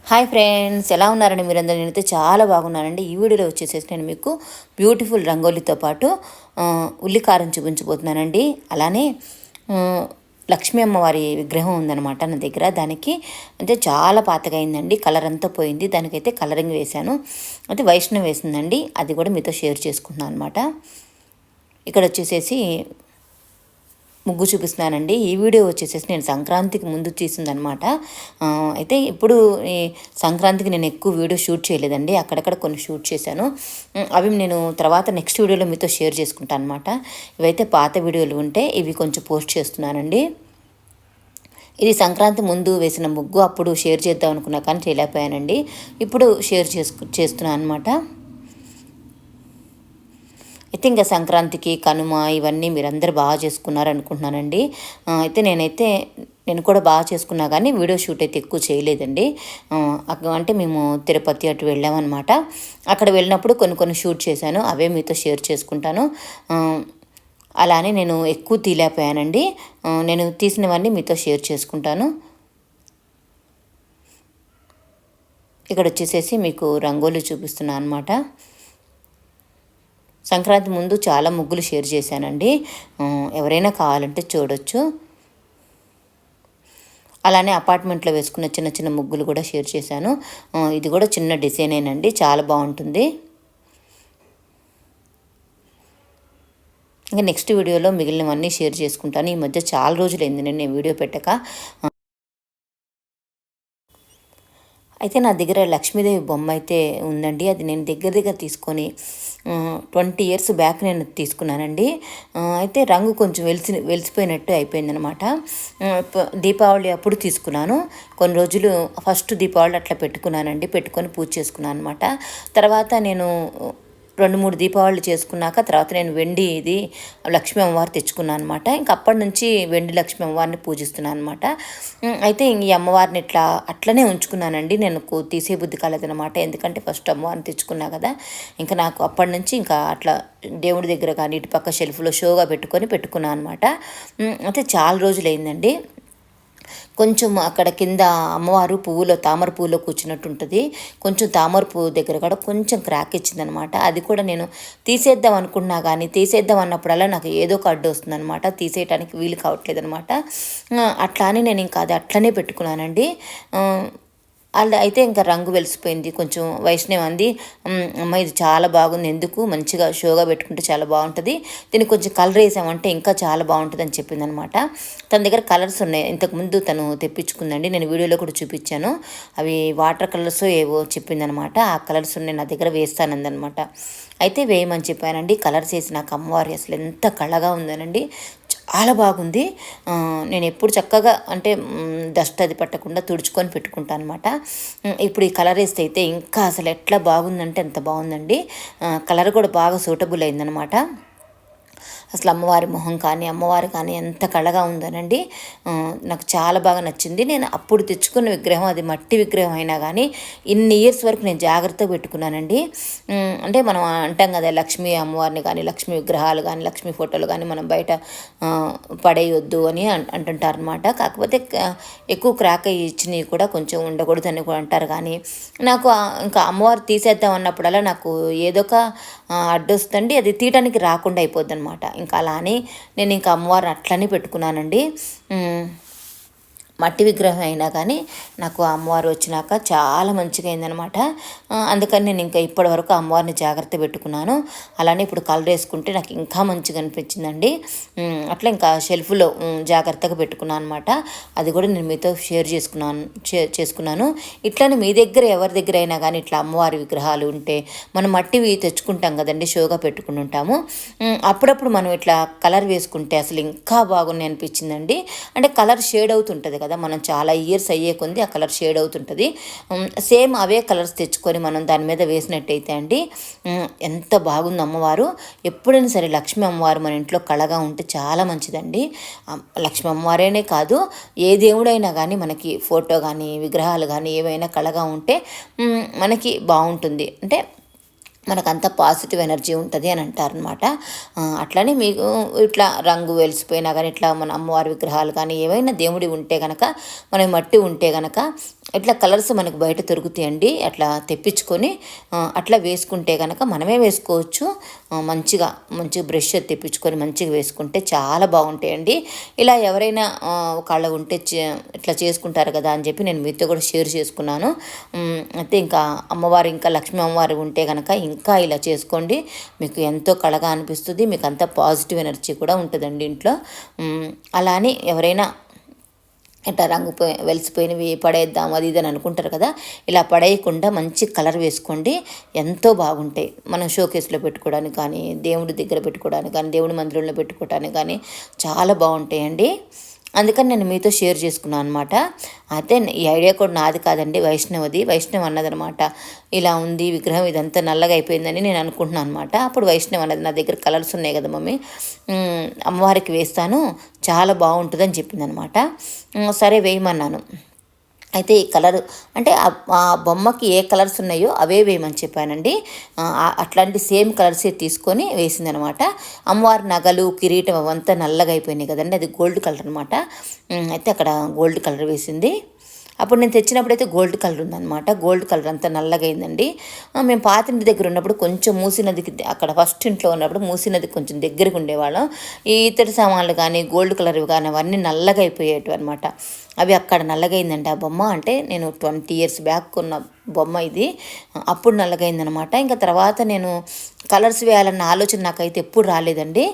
Hi friends, ఎలా ఉన్నారండి మీరందరూ? నేనైతే చాలా బాగున్నానండి. ఈ వీడియోలో వచ్చేసేసి నేను మీకు బ్యూటిఫుల్ రంగోలీతో పాటు ఉల్లికారం చూపించబోతున్నానండి. అలానే లక్ష్మీ అమ్మవారి విగ్రహం ఉందన్నమాట నా దగ్గర. దానికి అంటే చాలా పాతగా అయిందండి, కలర్ అంతా పోయింది. దానికైతే కలరింగ్ వేశాను, అయితే వైష్ణవ్ వేసిందండి. అది కూడా మీతో షేర్ చేసుకుంటున్నాను అనమాట. ఇక్కడ వచ్చేసేసి ముగ్గు చూపిస్తున్నానండి. ఈ వీడియో వచ్చేసేసి నేను సంక్రాంతికి ముందు తీసిందనమాట. అయితే ఇప్పుడు ఈ సంక్రాంతికి నేను ఎక్కువ వీడియో షూట్ చేయలేదండి, అక్కడక్కడ కొన్ని షూట్ చేశాను. అవి నేను తర్వాత నెక్స్ట్ వీడియోలో మీతో షేర్ చేసుకుంటాను అనమాట. ఇవైతే పాత వీడియోలు ఉంటే ఇవి కొంచెం పోస్ట్ చేస్తున్నానండి. ఇది సంక్రాంతి ముందు వేసిన ముగ్గు, అప్పుడు షేర్ చేద్దాం అనుకున్నా కానీ చేయలేకపోయానండి. ఇప్పుడు షేర్ చేస్తున్నాను అనమాట. అయితే ఇంకా సంక్రాంతికి కనుమ ఇవన్నీ మీరందరూ బాగా చేసుకున్నారు అనుకుంటున్నానండి. అయితే నేను కూడా బాగా చేసుకున్నా కానీ వీడియో షూట్ అయితే ఎక్కువ చేయలేదండి. అంటే మేము తిరుపతి అటు వెళ్ళామన్నమాట. అక్కడ వెళ్ళినప్పుడు కొన్ని షూట్ చేశాను, అవే మీతో షేర్ చేసుకుంటాను. అలానే నేను ఎక్కువ తీలేకపోయానండి. నేను తీసినవన్నీ మీతో షేర్ చేసుకుంటాను. ఇక్కడ వచ్చేసేసి మీకు రంగోలీ చూపిస్తున్నాను అనమాట. సంక్రాంతి ముందు చాలా ముగ్గులు షేర్ చేశానండి, ఎవరైనా కావాలంటే చూడొచ్చు. అలానే అపార్ట్మెంట్లో వేసుకున్న చిన్న చిన్న ముగ్గులు కూడా షేర్ చేశాను. ఇది కూడా చిన్న డిజైనేనండి, చాలా బాగుంటుంది. ఇంకా నెక్స్ట్ వీడియోలో మిగిలినవన్నీ షేర్ చేసుకుంటాను. ఈ మధ్య చాలా రోజులైంది నేను వీడియో పెట్టక. అయితే నా దగ్గర లక్ష్మీదేవి బొమ్మ అయితే ఉందండి. అది నేను దగ్గర తీసుకొని 20 years బ్యాక్ నేను తీసుకున్నానండి. అయితే రంగు కొంచెం వెలిసిపోయినట్టు అయిపోయిందనమాట. దీపావళి అప్పుడు తీసుకున్నాను. కొన్ని రోజులు ఫస్ట్ దీపావళి అట్లా పెట్టుకొని పూజ చేసుకున్నాను అనమాట. తర్వాత నేను 2-3 దీపావళి చేసుకున్నాక తర్వాత నేను వెండి ఇది లక్ష్మీ అమ్మవారు తెచ్చుకున్నాను అనమాట. ఇంక అప్పటి నుంచి వెండి లక్ష్మీ అమ్మవారిని పూజిస్తున్నాను అనమాట. అయితే ఈ అమ్మవారిని అట్లనే ఉంచుకున్నానండి. నేను తీసే బుద్ధి కాలేదనమాట, ఎందుకంటే ఫస్ట్ అమ్మవారిని తెచ్చుకున్నా కదా. ఇంకా నాకు అప్పటి నుంచి ఇంకా అట్లా దేవుడి దగ్గర కానీ ఇటు పక్క షెల్ఫ్లో షోగా పెట్టుకున్నాను అనమాట. అయితే చాలా రోజులు అయిందండి. కొంచెం అక్కడ కింద అమ్మవారు తామర పువ్వులో కూర్చున్నట్టు ఉంటుంది. కొంచెం తామర పువ్వు దగ్గర కూడా కొంచెం క్రాక్ ఇచ్చిందనమాట. అది కూడా నేను తీసేద్దాం అనుకున్నా కానీ తీసేద్దాం అన్నప్పుడల్లా నాకు ఏదో ఒక అడ్డు వస్తుందనమాట, తీసేయటానికి వీలు కావట్లేదు అనమాట. అట్లా అని నేను ఇంకా అది అట్లనే పెట్టుకున్నానండి. అలా అయితే ఇంకా రంగు వెలిసిపోయింది. కొంచెం వైష్ణవి అంది, అమ్మ ఇది చాలా బాగుంది, ఎందుకు మంచిగా షోగా పెట్టుకుంటే చాలా బాగుంటుంది, దీనికి కొంచెం కలర్ వేసామంటే ఇంకా చాలా బాగుంటుంది అని చెప్పిందనమాట. తన దగ్గర కలర్స్ ఉన్నాయి, ఇంతకుముందు తను తెప్పించుకుందండి, నేను వీడియోలో కూడా చూపించాను. అవి వాటర్ కలర్స్ ఏవో చెప్పిందనమాట. ఆ కలర్స్ ఉన్నాయి నా దగ్గర, వేస్తానందనమాట. అయితే వేయమని చెప్పానండి. కలర్స్ వేసి నాకు అమ్మవారి అసలు ఎంత కళగా ఉందనండి, చాలా బాగుంది. నేను ఎప్పుడు చక్కగా అంటే డస్ట్ అది పట్టకుండా తుడుచుకొని పెట్టుకుంటాను అనమాట. ఇప్పుడు ఈ కలర్ వేస్తే అయితే ఇంకా అసలు ఎట్లా బాగుందంటే ఎంత బాగుందండి. కలర్ కూడా బాగా సూటబుల్ అయిందనమాట. అసలు అమ్మవారి మొహం కానీ అమ్మవారు కానీ ఎంత కళగా ఉందనండి. నాకు చాలా బాగా నచ్చింది. నేను అప్పుడు తెచ్చుకున్న విగ్రహం అది మట్టి విగ్రహం అయినా కానీ ఇన్ని ఇయర్స్ వరకు నేను జాగ్రత్తగా పెట్టుకున్నానండి. అంటే మనం అంటాం కదా, లక్ష్మీ అమ్మవారిని కానీ లక్ష్మీ విగ్రహాలు కానీ లక్ష్మీ ఫోటోలు కానీ మనం బయట పడేయొద్దు అని అంటుంటారనమాట. కాకపోతే ఎక్కువ క్రాక్ ఇచ్చినవి కూడా కొంచెం ఉండకూడదని కూడా అంటారు. కానీ నాకు ఇంకా అమ్మవారు తీసేద్దాం అన్నప్పుడల్లా నాకు ఏదో ఒక అడ్డొస్తుంది, అది తీయటానికి రాకుండా అయిపోద్ది అనమాట. ఇంకా అలా అని నేను ఇంకా అమ్మవారిని అట్లనే పెట్టుకున్నానండి. మట్టి విగ్రహం అయినా కానీ నాకు అమ్మవారు వచ్చినాక చాలా మంచిగా అయిందనమాట. అందుకని నేను ఇంకా ఇప్పటి వరకు అమ్మవారిని జాగ్రత్త పెట్టుకున్నాను. అలానే ఇప్పుడు కలర్ వేసుకుంటే నాకు ఇంకా మంచిగా అనిపించిందండి. అట్లా ఇంకా షెల్ఫ్లో జాగ్రత్తగా పెట్టుకున్నాను అనమాట. అది కూడా నేను మీతో షేర్ చేసుకున్నాను. ఇట్లానే మీ దగ్గర ఎవరి దగ్గర అయినా కానీ ఇట్లా అమ్మవారి విగ్రహాలు ఉంటే మనం మట్టివి తెచ్చుకుంటాం కదండి, షోగా పెట్టుకుని ఉంటాము. అప్పుడప్పుడు మనం ఇట్లా కలర్ వేసుకుంటే అసలు ఇంకా బాగున్నాయి అనిపించిందండి. అంటే కలర్ షేడ్ అవుతుంటుంది కదా, మనం చాలా ఇయర్స్ అయ్యే కొంది ఆ కలర్ షేడ్ అవుతుంటుంది. సేమ్ అవే కలర్స్ తెచ్చుకొని మనం దాని మీద వేసినట్టయితే అండి ఎంత బాగుంది అమ్మవారు. ఎప్పుడైనా సరే లక్ష్మీ అమ్మవారు మన ఇంట్లో కళగా ఉంటే చాలా మంచిదండి. లక్ష్మీ అమ్మవారేనే కాదు, ఏ దేవుడైనా కానీ మనకి ఫోటో కానీ విగ్రహాలు కానీ ఏవైనా కళగా ఉంటే మనకి బాగుంటుంది. అంటే మనకంత పాజిటివ్ ఎనర్జీ ఉంటుంది అని అంటారనమాట. అట్లనే మీకు ఇట్లా రంగు వెలిసిపోయినా కానీ ఇట్లా మన అమ్మవారి విగ్రహాలు కానీ ఏవైనా దేవుడి ఉంటే కనుక, మన మట్టి ఉంటే కనుక ఇట్లా కలర్స్ మనకు బయట దొరుకుతాయండి. అట్లా తెప్పించుకొని అట్లా వేసుకుంటే కనుక మనమే వేసుకోవచ్చు. మంచిగా బ్రష్ తెప్పించుకొని మంచిగా వేసుకుంటే చాలా బాగుంటాయండి. ఇలా ఎవరైనా ఒకళ్ళ ఉంటే ఇట్లా చేసుకుంటారు కదా అని చెప్పి నేను మీతో కూడా షేర్ చేసుకున్నాను. అయితే ఇంకా అమ్మవారు, ఇంకా లక్ష్మీ అమ్మవారు ఉంటే కనుక ఇంకా ఇలా చేసుకోండి. మీకు ఎంతో కళగా అనిపిస్తుంది. మీకు అంత పాజిటివ్ ఎనర్జీ కూడా ఉంటుందండి ఇంట్లో. అలా అని ఎవరైనా ఇట్లా వెలిసిపోయినవి పడేద్దాం అది ఇది అని అనుకుంటారు కదా, ఇలా పడేయకుండా మంచి కలర్ వేసుకోండి. ఎంతో బాగుంటాయి. మనం షోకేస్లో పెట్టుకోవడానికి కానీ, దేవుడి దగ్గర పెట్టుకోవడానికి కానీ, దేవుడి మందిరంలో పెట్టుకోవడానికి కానీ చాలా బాగుంటాయండి. అందుకని నేను మీతో షేర్ చేసుకున్నాను అనమాట. అయితే ఈ ఐడియా కూడా నాది కాదండి, వైష్ణవ్ అన్నదనమాట. ఇలా ఉంది విగ్రహం, ఇదంతా నల్లగా అయిపోయిందని నేను అనుకుంటున్నాను అనమాట. అప్పుడు వైష్ణవ్ అన్నది, నా దగ్గర కలర్స్ ఉన్నాయి కదా మమ్మీ, అమ్మవారికి వేస్తాను, చాలా బాగుంటుందని చెప్పిందనమాట. సరే వేయమన్నాను. అయితే ఈ కలరు అంటే ఆ బొమ్మకి ఏ కలర్స్ ఉన్నాయో అవే వేయమని చెప్పానండి. అట్లాంటి సేమ్ కలర్సే తీసుకొని వేసిందనమాట. అమ్మవారి నగలు, కిరీటం అవంతా నల్లగా అయిపోయినాయి కదండి, అది గోల్డ్ కలర్ అనమాట. అయితే అక్కడ గోల్డ్ కలర్ వేసింది. అప్పుడు నేను తెచ్చినప్పుడైతే గోల్డ్ కలర్ ఉందన్నమాట. గోల్డ్ కలర్ అంతా నల్లగా అయిందండి. మేము పాతింటి దగ్గర ఉన్నప్పుడు కొంచెం మూసినదికి, అక్కడ ఫస్ట్ ఇంట్లో ఉన్నప్పుడు మూసినది కొంచెం దగ్గరకు ఉండేవాళ్ళం. ఈ ఇతడి సామాన్లు కానీ, గోల్డ్ కలర్వి కానీ అవన్నీ నల్లగా అయిపోయేటివి అనమాట. అవి అక్కడ నల్లగైందండి ఆ బొమ్మ. అంటే నేను 20 years బ్యాక్ కొన్న బొమ్మ ఇది. అప్పుడు నల్లగైందనమాట. ఇంకా తర్వాత నేను కలర్స్ వేయాలన్న ఆలోచన నాకైతే ఎప్పుడు రాలేదండి.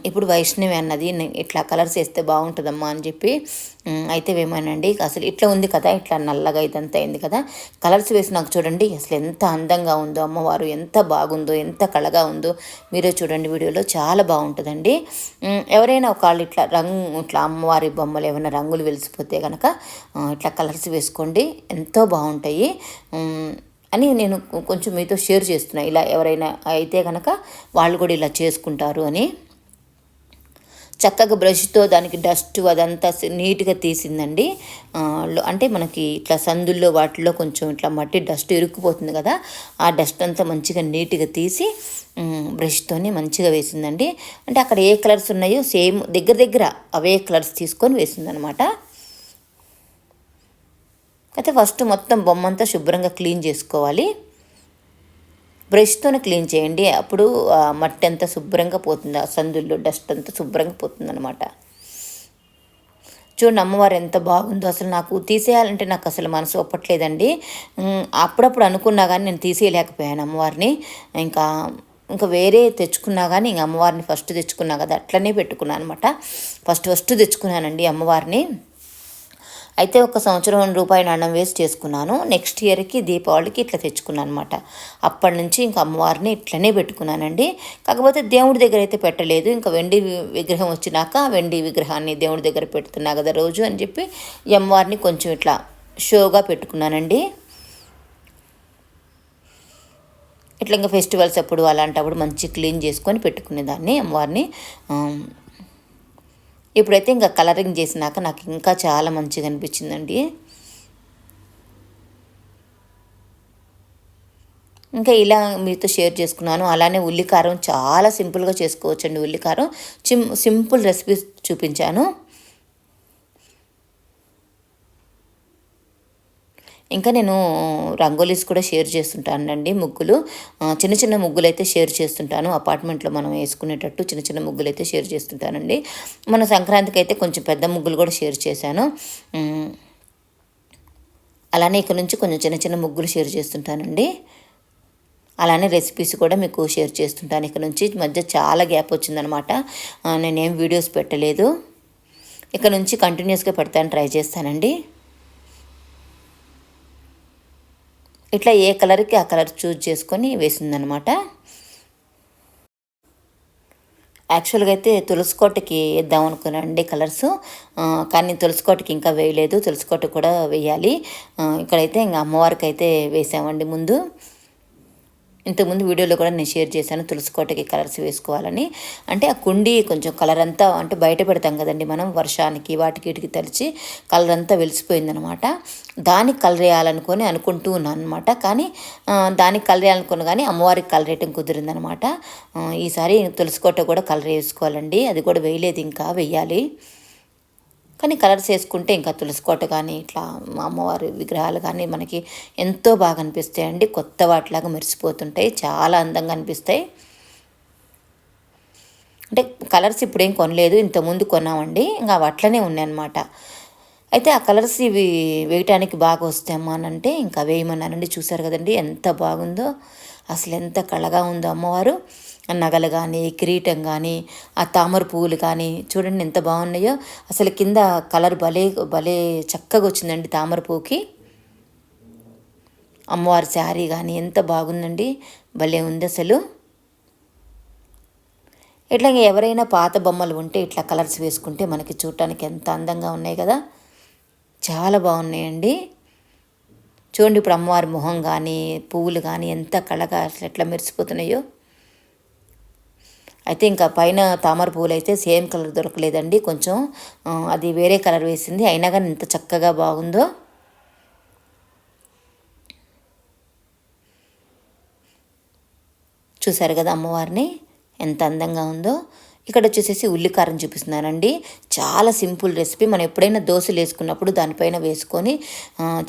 ఇప్పుడు వైష్ణవి అన్నది ఇట్లా కలర్స్ వేస్తే బాగుంటుందమ్మా అని చెప్పి అయితే వేమానండి. అసలు ఇట్లా ఉంది కదా, ఇట్లా నల్లగా ఇదంతా అయింది కదా, కలర్స్ వేసి నాకు చూడండి అసలు ఎంత అందంగా ఉందో అమ్మవారు, ఎంత బాగుందో, ఎంత కళగా ఉందో మీరే చూడండి వీడియోలో, చాలా బాగుంటుందండి. ఎవరైనా ఒకళ్ళు ఇట్లా అమ్మవారి బొమ్మలు ఏమైనా రంగులు వెలిసిపోతే కనుక ఇట్లా కలర్స్ వేసుకోండి, ఎంతో బాగుంటాయి అని నేను కొంచెం మీతో షేర్ చేస్తున్నాను. ఇలా ఎవరైనా అయితే కనుక వాళ్ళు కూడా ఇలా చేసుకుంటారు అని. చక్కగా బ్రష్తో దానికి డస్ట్ అదంతా నీట్గా తీసిందండి. అంటే మనకి ఇట్లా సందుల్లో వాటిల్లో కొంచెం ఇట్లా మట్టి డస్ట్ ఇరుక్కుపోతుంది కదా, ఆ డస్ట్ అంతా మంచిగా నీట్గా తీసి బ్రష్తోని మంచిగా వేసిందండి. అంటే అక్కడ ఏ కలర్స్ ఉన్నాయో సేమ్ దగ్గర అవే కలర్స్ తీసుకొని వేసిందనమాట. అయితే ఫస్ట్ మొత్తం బొమ్మంతా శుభ్రంగా క్లీన్ చేసుకోవాలి. బ్రష్తోనే క్లీన్ చేయండి, అప్పుడు మట్టి అంతా శుభ్రంగా పోతుంది, ఆ సందుల్లో డస్ట్ అంతా శుభ్రంగా పోతుంది అనమాట. చూడండి అమ్మవారు ఎంత బాగుందో. అసలు నాకు తీసేయాలంటే నాకు అసలు మనసు ఒప్పట్లేదండి. అప్పుడప్పుడు అనుకున్నా కానీ నేను తీసేయలేకపోయాను అమ్మవారిని. ఇంకా వేరే తెచ్చుకున్నా కానీ ఇంక అమ్మవారిని ఫస్ట్ తెచ్చుకున్నా కదా అట్లనే పెట్టుకున్నాను అనమాట. ఫస్ట్ తెచ్చుకున్నానండి అమ్మవారిని. అయితే 1 సంవత్సరం రూపాయి నాణ్యం వేసి చేసుకున్నాను. నెక్స్ట్ ఇయర్కి దీపావళికి ఇట్లా తెచ్చుకున్నాను అనమాట. అప్పటి నుంచి ఇంకా అమ్మవారిని ఇట్లనే పెట్టుకున్నానండి. కాకపోతే దేవుడి దగ్గర అయితే పెట్టలేదు. ఇంకా వెండి విగ్రహం వచ్చినాక వెండి విగ్రహాన్ని దేవుడి దగ్గర పెడుతున్నా కదా రోజు అని చెప్పి ఈ అమ్మవారిని కొంచెం ఇట్లా షోగా పెట్టుకున్నానండి. ఇట్లా ఇంకా ఫెస్టివల్స్ అప్పుడు అలాంటప్పుడు మంచి క్లీన్ చేసుకొని పెట్టుకునేదాన్ని అమ్మవారిని. ఇప్పుడైతే ఇంకా కలరింగ్ చేసినాక నాకు ఇంకా చాలా మంచిగా అనిపించిందండి. ఇంకా ఇలా మీతో షేర్ చేసుకున్నాను. అలానే ఉల్లికారం చాలా సింపుల్గా చేసుకోవచ్చండి. ఉల్లికారం సింపుల్ రెసిపీస్ చూపించాను. ఇంకా నేను రంగోలీస్ కూడా షేర్ చేస్తుంటానండి. ముగ్గులు, చిన్న ముగ్గులు అయితే షేర్ చేస్తుంటాను. అపార్ట్మెంట్లో మనం వేసుకునేటట్టు చిన్న ముగ్గులు అయితే షేర్ చేస్తుంటానండి. మన సంక్రాంతికి అయితే కొంచెం పెద్ద ముగ్గులు కూడా షేర్ చేశాను. అలానే ఇక్కడ నుంచి కొంచెం చిన్న ముగ్గులు షేర్ చేస్తుంటానండి. అలానే రెసిపీస్ కూడా మీకు షేర్ చేస్తుంటాను. ఇక్కడ నుంచి మధ్య చాలా గ్యాప్ వచ్చిందనమాట, నేనేం వీడియోస్ పెట్టలేదు. ఇక్కడ నుంచి కంటిన్యూస్గా పెడతాను, ట్రై చేస్తానండి. ఇట్లా ఏ కలర్కి ఆ కలర్ చూజ్ చేసుకొని వేసిందనమాట. యాక్చువల్గా అయితే తులసికోటకి వేద్దాం అనుకున్నానండి కలర్స్, కానీ తులసికోటకి ఇంకా వేయలేదు. తులసికోట కూడా వేయాలి. ఇక్కడైతే ఇంకా అమ్మవారికి అయితే వేసామండి ముందు. ఇంతకుముందు వీడియోలో కూడా నేను షేర్ చేశాను తులసి కోటకి కలర్స్ వేసుకోవాలని. అంటే ఆ కుండీ కొంచెం కలర్ అంతా అంటే బయట పెడతాం కదండి మనం, వర్షానికి వాటికి వీటికి తలిచి కలర్ అంతా వెలిసిపోయిందనమాట. దానికి కలర్ వేయాలనుకొని అనుకుంటూ ఉన్నాను అనమాట. కానీ దానికి కలర్ వేయాలనుకున్నా కానీ అమ్మవారికి కలర్ వేయటం కుదిరిందనమాట. ఈసారి తులసి కోట కూడా కలర్ వేసుకోవాలండి, అది కూడా వేయలేదు, ఇంకా వెయ్యాలి. కానీ కలర్స్ వేసుకుంటే ఇంకా తులసి కోట కానీ ఇట్లా అమ్మవారి విగ్రహాలు కానీ మనకి ఎంతో బాగా అనిపిస్తాయండి. కొత్త వాటిలాగా మెరిసిపోతుంటాయి, చాలా అందంగా అనిపిస్తాయి. అంటే కలర్స్ ఇప్పుడేం కొనలేదు, ఇంతకుముందు కొన్నామండి, ఇంకా అట్లనే ఉన్నాయన్నమాట. అయితే ఆ కలర్స్ ఇవి వేయటానికి బాగా వస్తాయమ్మా అని అంటే ఇంకా వేయమన్నానండి. చూసారు కదండి ఎంత బాగుందో, అసలు ఎంత కళగా ఉందో అమ్మవారు. నగలు కానీ కిరీటం కానీ ఆ తామర పువ్వులు కానీ చూడండి ఎంత బాగున్నాయో. అసలు కింద కలర్ భలే భలే చక్కగా వచ్చిందండి తామర పువ్వుకి. అమ్మవారి శారీ కానీ ఎంత బాగుందండి, భలే ఉంది అసలు. ఇట్లా ఎవరైనా పాత బొమ్మలు ఉంటే ఇట్లా కలర్స్ వేసుకుంటే మనకి చూడటానికి ఎంత అందంగా ఉన్నాయి కదా, చాలా బాగున్నాయండి. చూడండి ఇప్పుడు అమ్మవారి మొహం కానీ పువ్వులు కానీ ఎంత కళగా అసలు ఎట్లా మెరిసిపోతున్నాయో. అయితే ఇంకా పైన తామర పువ్వులు అయితే సేమ్ కలర్ దొరకలేదండి, కొంచెం అది వేరే కలర్ వేసింది, అయినా కానీ ఎంత చక్కగా బాగుందో. చూసారు కదా అమ్మవారిని ఎంత అందంగా ఉందో. ఇక్కడ వచ్చేసేసి ఉల్లికారం చూపిస్తున్నానండి. చాలా సింపుల్ రెసిపీ. మనం ఎప్పుడైనా దోశలు వేసుకున్నప్పుడు దానిపైన వేసుకొని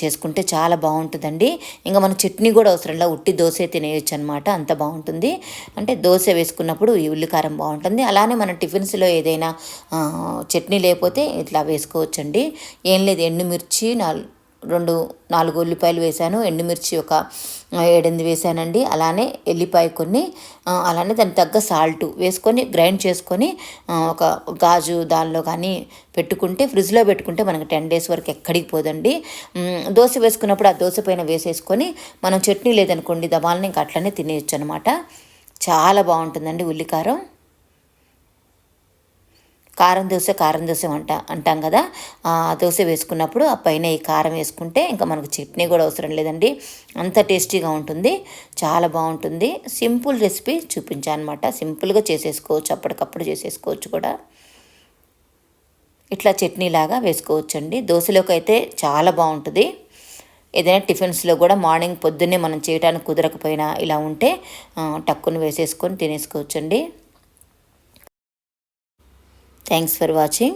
చేసుకుంటే చాలా బాగుంటుందండి. ఇంకా మన చట్నీ కూడా అవసరంలా, ఉట్టి దోశ తినేయచ్చు అనమాట, అంత బాగుంటుంది. అంటే దోశ వేసుకున్నప్పుడు ఈ ఉల్లికారం బాగుంటుంది. అలానే మన టిఫిన్స్లో ఏదైనా చట్నీ లేకపోతే ఇట్లా వేసుకోవచ్చండి. ఏం లేదు, ఎండుమిర్చి 4 ఉల్లిపాయలు వేసాను, ఎండుమిర్చి ఒక 7-8 వేసానండి. అలానే ఎల్లిపాయ కొన్ని, అలానే దానికి తగ్గ సాల్ట్ వేసుకొని గ్రైండ్ చేసుకొని ఒక గాజు దానిలో కానీ పెట్టుకుంటే, ఫ్రిడ్జ్లో పెట్టుకుంటే మనకి 10 days వరకు ఎక్కడికి పోదండి. దోశ వేసుకున్నప్పుడు ఆ దోశ పైన వేసేసుకొని మనం చట్నీ లేదనుకోండి దమాలని ఇంకా అట్లనే తినేయచ్చు అనమాట. చాలా బాగుంటుందండి ఉల్లికారం. కారం దోశ అంటాం కదా, ఆ దోశ వేసుకున్నప్పుడు ఆ పైన ఈ కారం వేసుకుంటే ఇంకా మనకు చట్నీ కూడా అవసరం లేదండి, అంత టేస్టీగా ఉంటుంది, చాలా బాగుంటుంది. సింపుల్ రెసిపీ చూపించాను అనమాట, సింపుల్గా చేసేసుకోవచ్చు, అప్పటికప్పుడు చేసేసుకోవచ్చు కూడా. ఇట్లా చట్నీలాగా వేసుకోవచ్చండి. దోశలోకి అయితే చాలా బాగుంటుంది. ఏదైనా టిఫిన్స్లో కూడా మార్నింగ్ పొద్దున్నే మనం చేయడానికి కుదరకపోయినా ఇలా ఉంటే టక్కుని వేసేసుకొని తినేసుకోవచ్చండి. Thanks for watching.